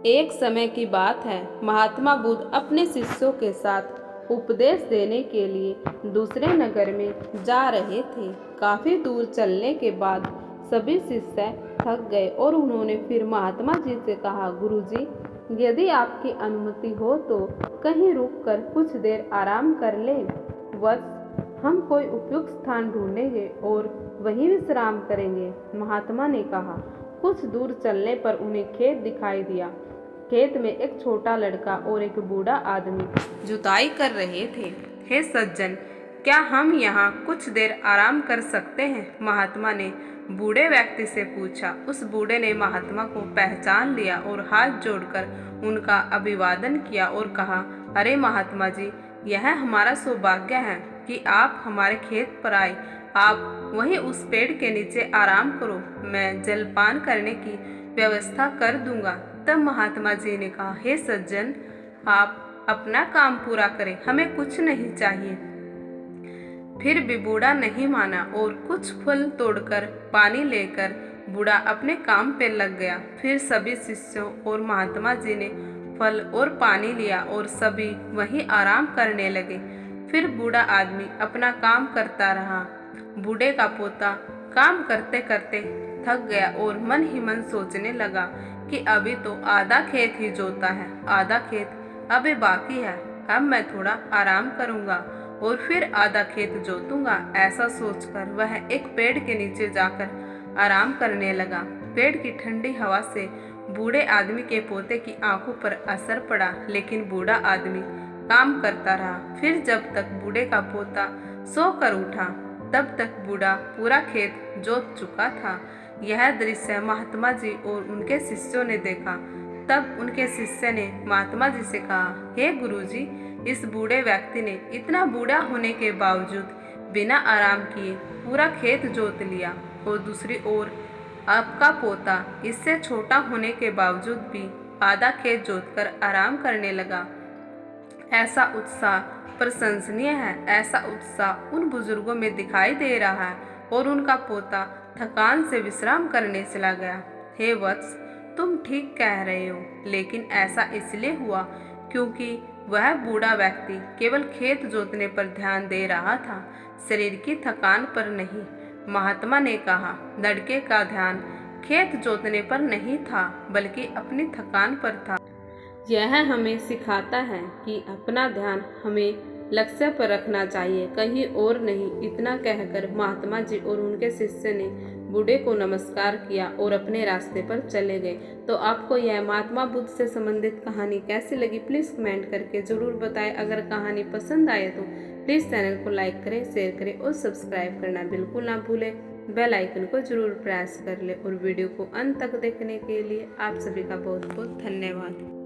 एक समय की बात है, महात्मा बुद्ध अपने शिष्यों के साथ उपदेश देने के लिए दूसरे नगर में जा रहे थे। काफी दूर चलने के बाद सभी शिष्य थक गए और उन्होंने फिर महात्मा जी से कहा, गुरुजी, यदि आपकी अनुमति हो तो कहीं रुककर कुछ देर आराम कर लें। वत्स, हम कोई उपयुक्त स्थान ढूंढेंगे और वहीं विश्राम करेंगे, महात्मा ने कहा। कुछ दूर चलने पर उन्हें खेत दिखाई दिया। खेत में एक छोटा लड़का और एक बूढ़ा आदमी जुताई कर रहे थे। हे सज्जन, क्या हम यहाँ कुछ देर आराम कर सकते हैं? महात्मा ने बूढ़े व्यक्ति से पूछा। उस बूढ़े ने महात्मा को पहचान लिया और हाथ जोड़कर उनका अभिवादन किया और कहा, अरे महात्मा जी, यह हमारा सौभाग्य है कि आप हमारे खेत पर आए। आप वहीं उस पेड़ के नीचे आराम करो, मैं जलपान करने की व्यवस्था कर दूंगा। तब महात्मा जी ने कहा, हे सज्जन, आप अपना काम पूरा करें, हमें कुछ नहीं चाहिए। फिर भी बूढ़ा नहीं माना और कुछ फल तोड़कर पानी लेकर बूढ़ा अपने काम पे लग गया। फिर सभी शिष्यों और महात्मा जी ने फल और पानी लिया और सभी वहीं आराम करने लगे। फिर बूढ़ा आदमी अपना काम करता रहा। बूढ़े का पोता काम करते करते थक गया और मन ही मन सोचने लगा कि अभी तो आधा खेत ही जोता है, आधा खेत अभी बाकी है। अब मैं थोड़ा आराम करूंगा और फिर आधा खेत जोतूंगा। ऐसा सोचकर वह एक पेड़ के नीचे जाकर आराम करने लगा। पेड़ की ठंडी हवा से बूढ़े आदमी के पोते की आंखों पर असर पड़ा, लेकिन बूढ़ा आदमी काम करता रहा। फिर जब तक बूढ़े का पोता सोकर उठा, तब तक बूढ़ा पूरा खेत जोत चुका था। यह दृश्य महात्मा जी और उनके शिष्यों ने देखा। तब उनके शिष्य ने महात्मा जी से कहा, हे गुरुजी, इस बूढ़े व्यक्ति ने इतना बूढ़ा होने के बावजूद बिना आराम किए पूरा खेत जोत लिया और दूसरी ओर आपका पोता इससे छोटा होने के बावजूद भी आधा खेत जोतकर आराम करने लगा। ऐसा उत्साह प्रशंसनीय है। ऐसा उत्साह उन बुजुर्गों में दिखाई दे रहा है और उनका पोता थकान से विश्राम करने चला गया। हे वत्स, तुम ठीक कह रहे हो, लेकिन ऐसा इसलिए हुआ क्योंकि वह बूढ़ा व्यक्ति केवल खेत जोतने पर ध्यान दे रहा था, शरीर की थकान पर नहीं। महात्मा ने कहा, लड़के का ध्यान खेत जोतने पर नहीं था, बल्कि अपनी थकान पर था। यह हमें सिखाता है कि अपना ध्यान हमें लक्ष्य पर रखना चाहिए, कहीं और नहीं। इतना कहकर महात्मा जी और उनके शिष्य ने बूढ़े को नमस्कार किया और अपने रास्ते पर चले गए। तो आपको यह महात्मा बुद्ध से संबंधित कहानी कैसी लगी, प्लीज़ कमेंट करके ज़रूर बताएं। अगर कहानी पसंद आए तो प्लीज़ चैनल को लाइक करें, शेयर करें और सब्सक्राइब करना बिल्कुल ना भूलें। बेल आइकन को ज़रूर प्रेस कर लें और वीडियो को अंत तक देखने के लिए आप सभी का बहुत बहुत धन्यवाद।